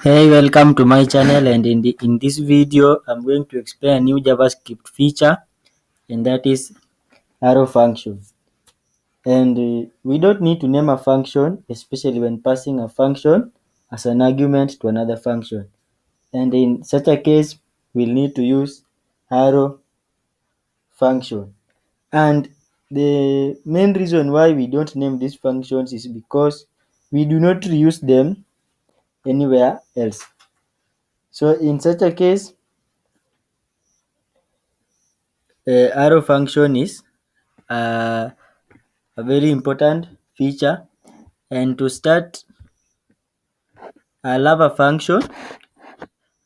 Hey, welcome to my channel, and in this video I'm going to explain a new JavaScript feature, and that is arrow function. And we don't need to name a function, especially when passing a function as an argument to another function. And in such a case, we'll need to use arrow function. And the main reason why we don't name these functions is because we do not reuse them anywhere else. So in such a case, arrow function is a very important feature. And to start, I'll have a function.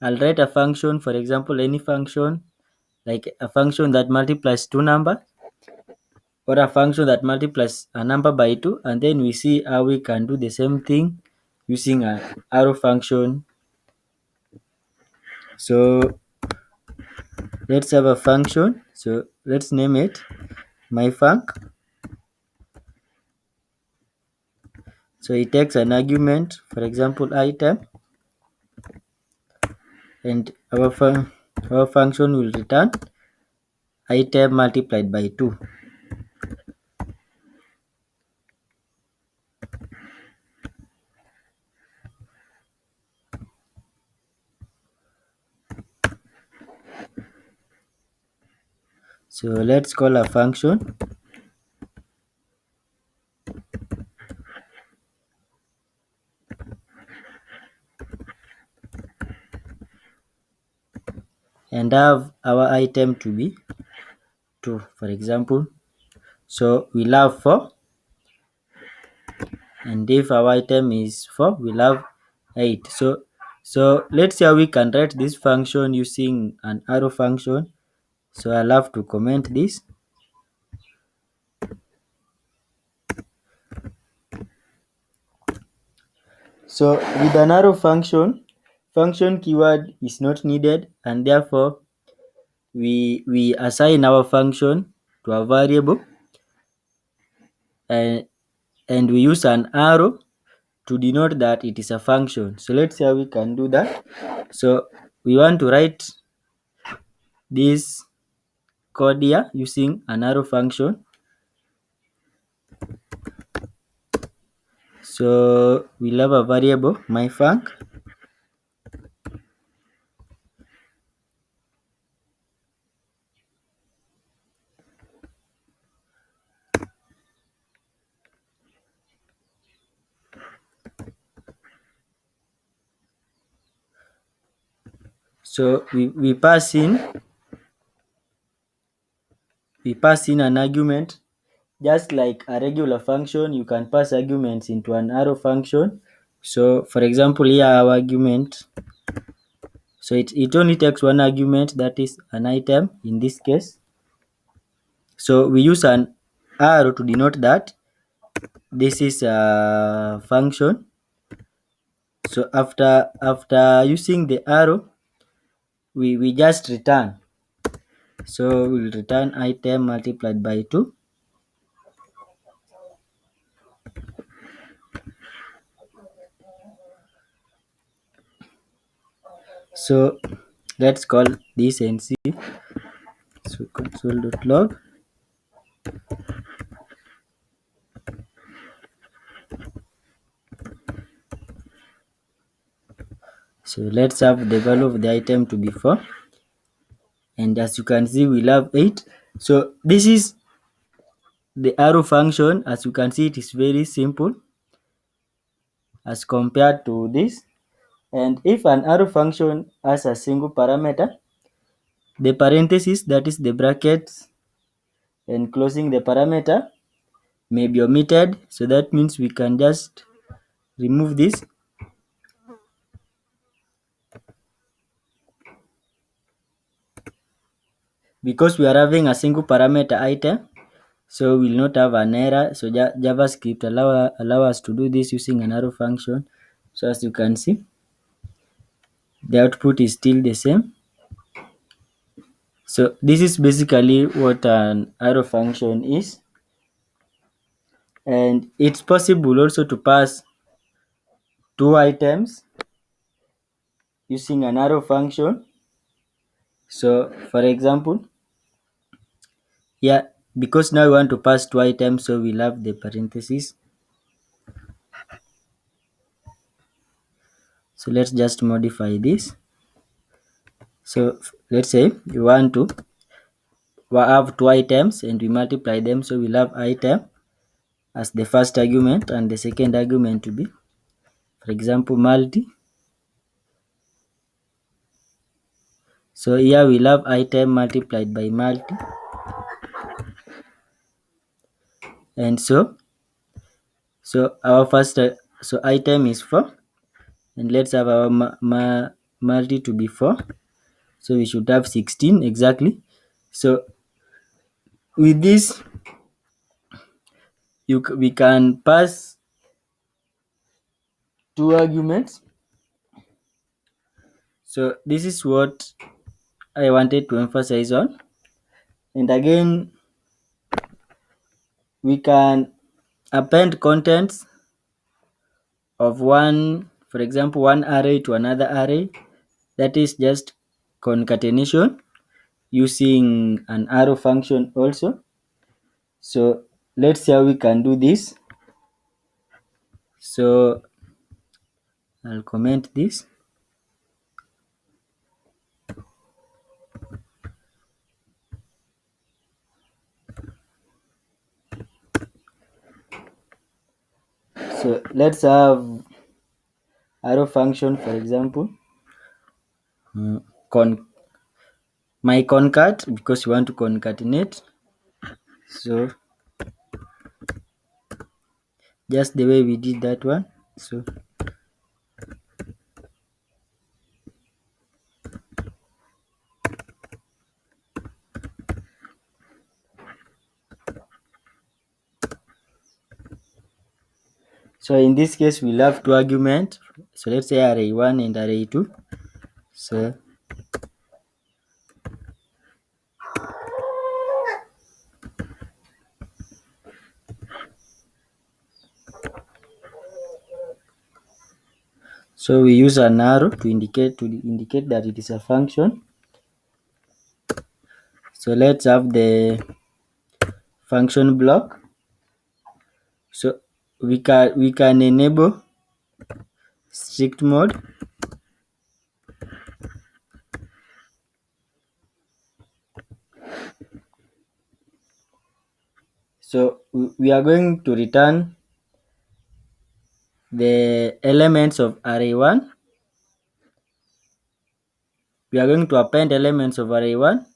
I'll write a function, for example, any function, like a function that multiplies two numbers, or a function that multiplies a number by two, and then we see how we can do the same thing using an arrow function. So let's have a function. So let's name it my func. So it takes an argument, for example, item, and our function will return item multiplied by 2. So let's call a function, and have our item to be 2, for example. So we'll have 4, and if our item is 4, we'll have 8. So let's see how we can write this function using an arrow function. So I'll have to comment this. So with an arrow function keyword is not needed, and therefore we assign our function to a variable, and we use an arrow to denote that it is a function. So let's see how we can do that. So we want to write this code here using an arrow function. So we'll have a variable my func, so we pass in an argument. Just like a regular function, you can pass arguments into an arrow function. So for example, here our argument, so it only takes one argument, that is an item in this case. So we use an arrow to denote that this is a function. So after using the arrow, we just return. So we'll return item multiplied by 2. So let's call this and see. So console.log. So let's have the value of the item to be 4. And as you can see, we'll have 8. So this is the arrow function. As you can see, it is very simple as compared to this. And if an arrow function has a single parameter, the parenthesis, that is the brackets and closing the parameter, may be omitted. So that means we can just remove this. Because we are having a single parameter item, so we'll not have an error. So JavaScript allow us to do this using an arrow function. So as you can see, the output is still the same. So this is basically what an arrow function is. And it's possible also to pass two items using an arrow function. So for example, yeah, because now we want to pass two items, so we'll have the parentheses. So let's just modify this. So let's say we want to have two items and we multiply them, so we'll have item as the first argument and the second argument to be, for example, multi. So here we'll have item multiplied by multi, and so our first so item is 4, and let's have our multi to be 4, so we should have 16 exactly. So with this we can pass two arguments. So this is what I wanted to emphasize on. And again, we can append contents of one, for example, one array to another array. That is just concatenation using an arrow function also. So let's see how we can do this. So I'll comment this. So let's have arrow function, for example, my concat, because we want to concatenate. So just the way we did that one. So in this case, we'll have two arguments. So let's say array 1 and array 2. So we use an arrow to indicate that it is a function. So let's have the function block. So we can enable strict mode. So we are going to return the elements of array 1. We are going to append elements of array 1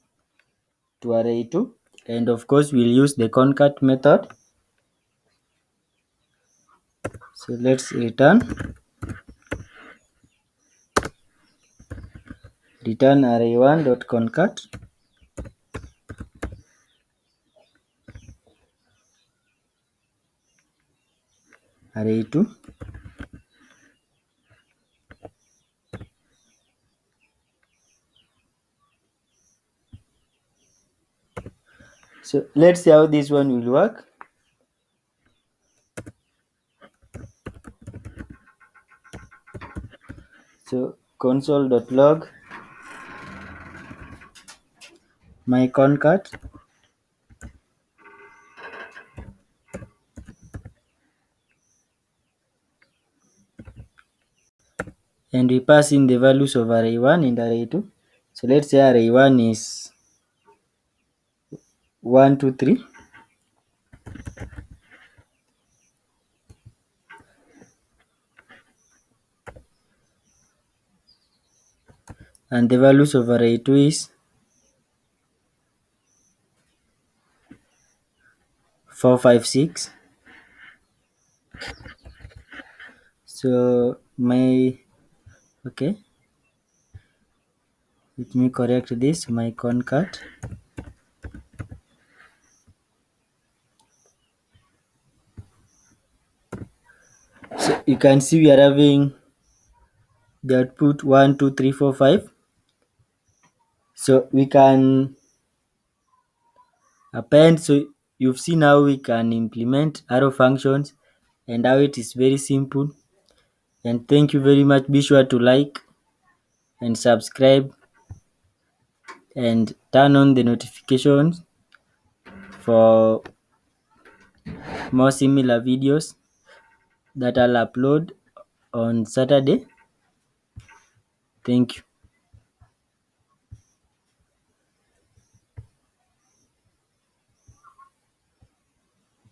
to array 2, and of course we'll use the concat method. So let's return array1 dot concat array 2. So let's see how this one will work. So console.log my concat, and we pass in the values of array 1 and array 2. So let's say array 1 is 1, 2, 3. And the values of array 2 is 4, 5, 6. So okay, let me correct this, my concat. So you can see we are having the output 1, 2, 3, 4, 5. So we can append. So you've seen how we can implement arrow functions and how it is very simple. And thank you very much. Be sure to like, and subscribe and turn on the notifications for more similar videos that I'll upload on Saturday. Thank you.